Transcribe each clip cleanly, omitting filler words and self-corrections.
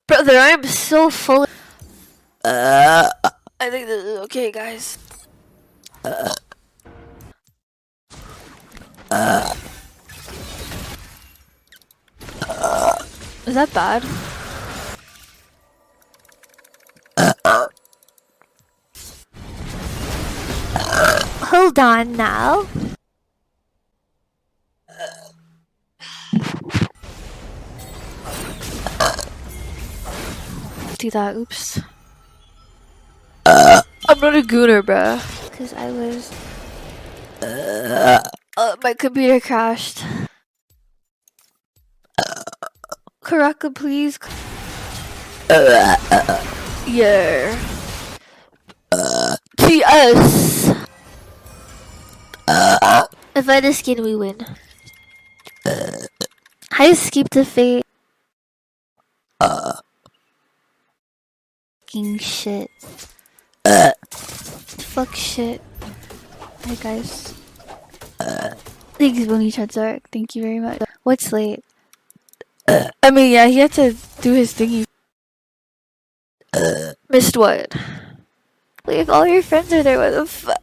Brother, I'm so full. I think this is okay, guys. Is that bad? Hold on now. Do that, oops. I'm not a gooner, bruh. Cause I was... my computer crashed. Karaka, please. Yeah. TS! If I just skin, we win. I skipped the fate. Fucking shit. Fuck shit. Hi guys. Thanks, Bonnie Chatzark. Thank you very much. What's late? I mean, yeah, he had to do his thingy. Missed what? Like, if all your friends are there, what the fuck?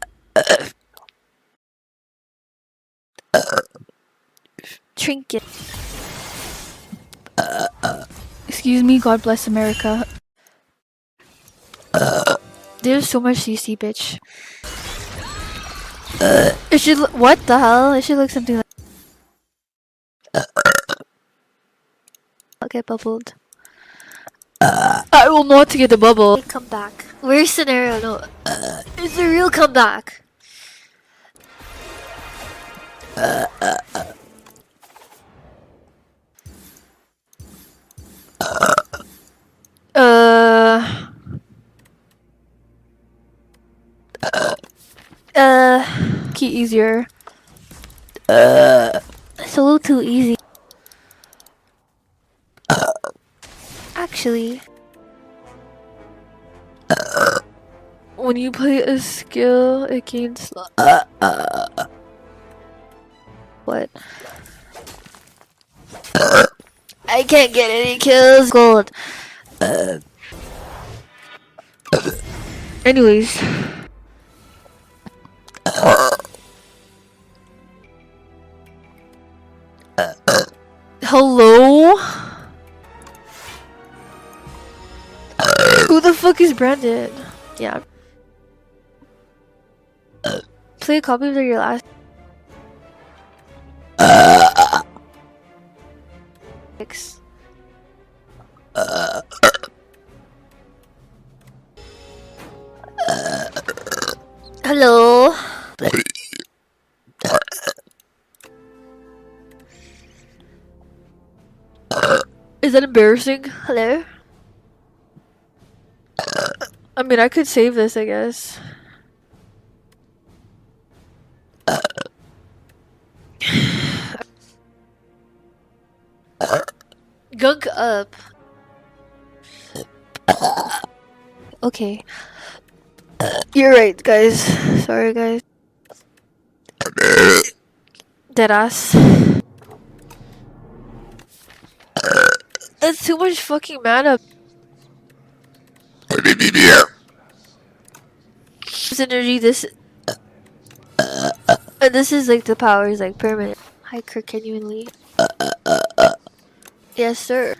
Trinket. Excuse me, God bless America. There's so much CC, bitch. It should what the hell? It should look something like... I'll get bubbled. I will not get the bubble. Come back. Worst scenario, no. It's a real comeback. Key easier. It's a little too easy. Actually, when you play a skill, it gains. What? I can't get any kills. Gold. Anyways. Hello? Who the fuck is Brandon? Yeah. Play a copy of your last. Six. Hello? Is that embarrassing? Hello? I mean, I could save this, I guess. Gunk up. Okay. You're right, guys. Sorry, guys. Deadass. That's too much fucking mana. This energy, this... and this is like the power is like permanent. Hi, Kirk, genuinely. Yes, sir.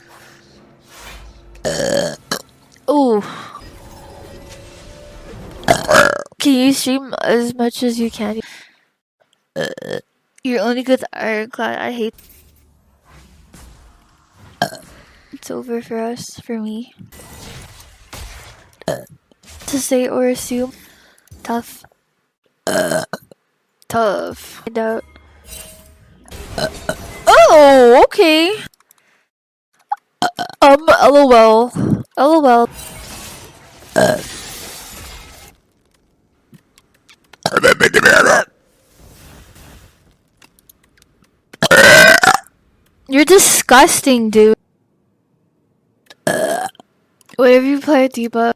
Oh. Can you stream as much as you can? You're only good at Ironclad. I hate. It's over for us, for me. To say or assume. Tough. Tough. Find out. Oh, okay. LOL. LOL. You're disgusting, dude. Whatever you play, Deepa.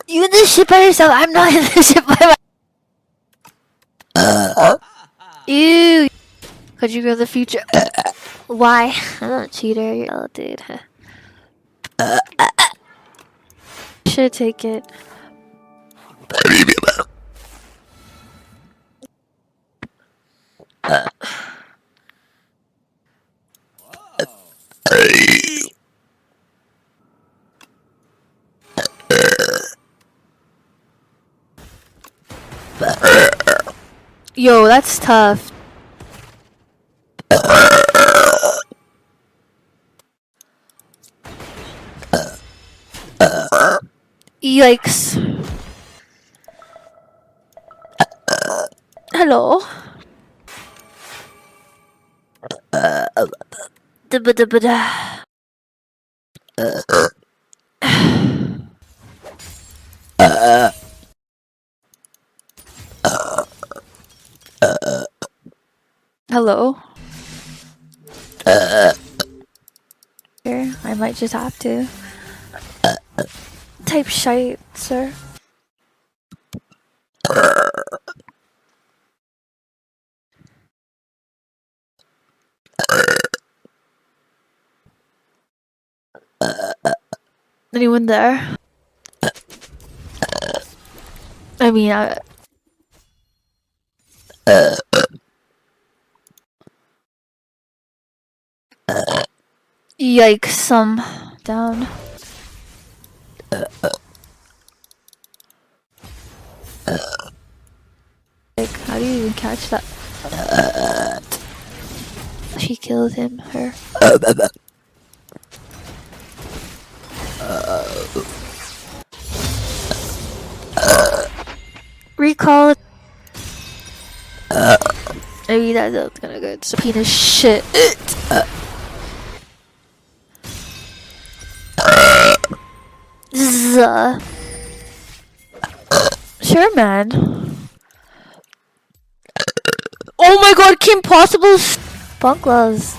You in this shit by yourself. I'm not in this shit by myself. Ew. Could you go the future? Why? I'm not a cheater. You're dude. Should take it. Yo, that's tough. Yikes. Hello. Da-ba-da-ba-da. Hello. Here, I might just have to type shite, sir. Anyone there? I mean, yikes, down. Like, how do you even catch that? She killed him, her. Recall. Maybe that's gonna go. It's a penis shit. Sure, man. Oh my god, Kim Possible Spunklaws.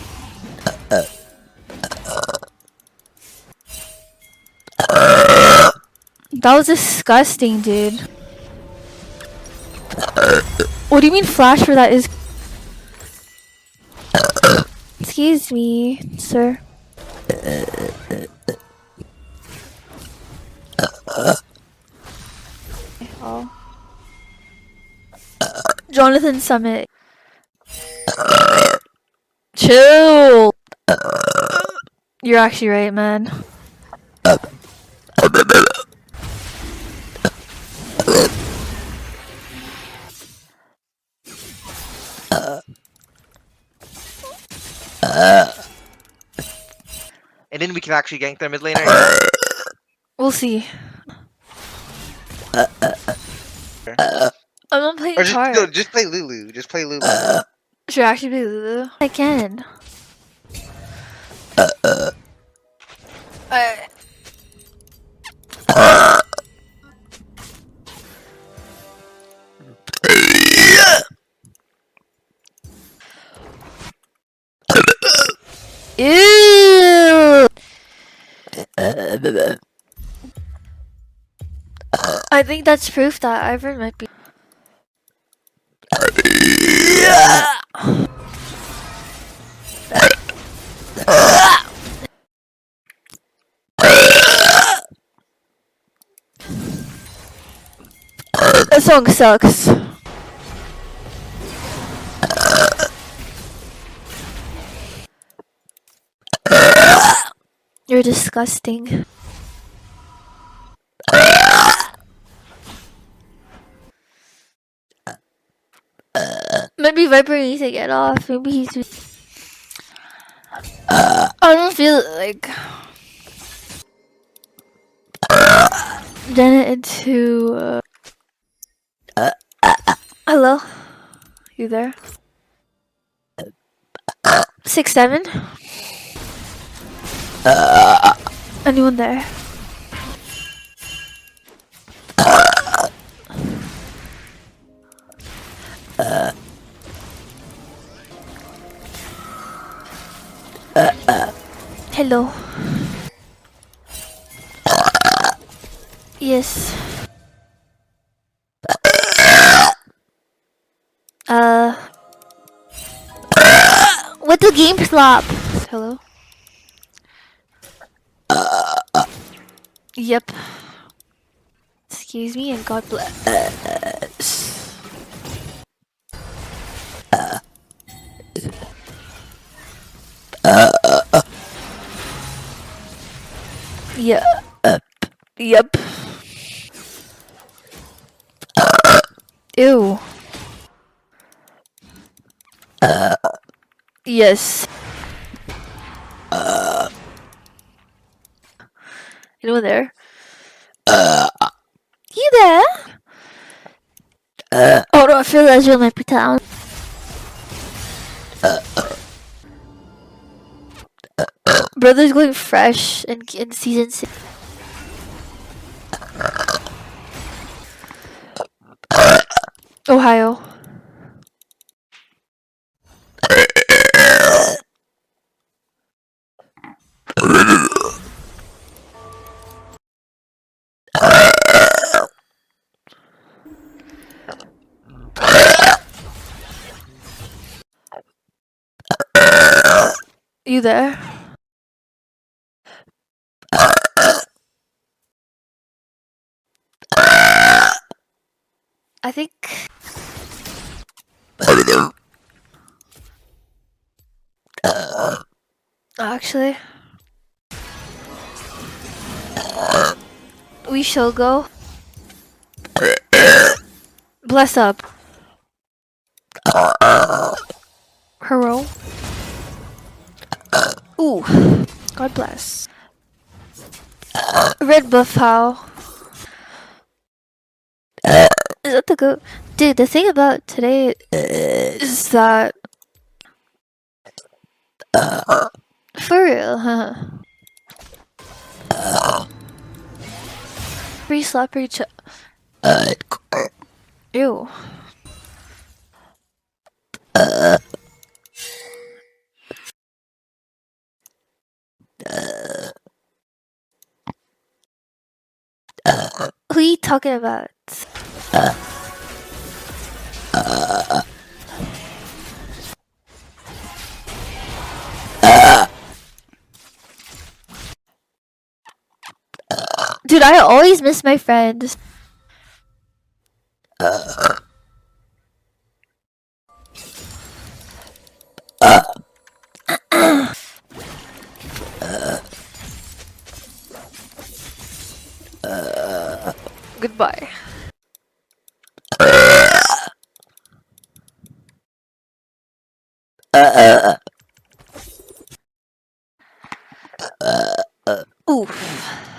That was disgusting, dude. What do you mean flash for that is... Excuse me, sir. Oh. Jonathan Summit. Chill. You're actually right, man. And then we can actually gank their mid laner. We'll see. I'm not playing hard. No, just play Lulu. Just play Lulu. Should I actually play Lulu? I can. Ew! I think that's proof that Ivan might be. That song sucks. You're disgusting. Maybe Viper needs to get off. Maybe he's... I don't feel like... Then into... Hello? You there? 6-7? Anyone there? Hello. Yes. What the game flop? Hello? Yep. Excuse me and God bless. Yeah. Yep. Ew. Yes. You know there? You there? Oh no, I feel that's really my town. Brother's going fresh in season 6. Ohio. You there? I think. Actually, we shall go. Bless up. Hello. Ooh. God bless. Red buff how? Is that the go? Dude, the thing about today is that for real, huh? Free slapper Ew. Who are you talking about? Dude, I always miss my friends. Goodbye. Oof.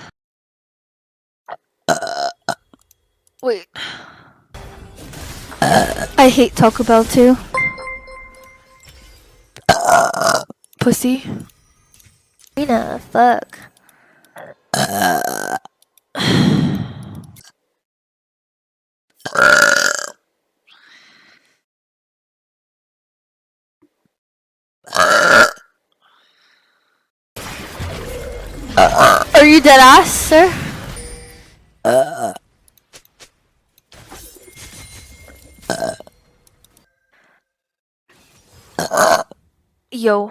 Wait. I hate Taco Bell too. Pussy. Rena, fuck. Are you dead ass, sir? Yo.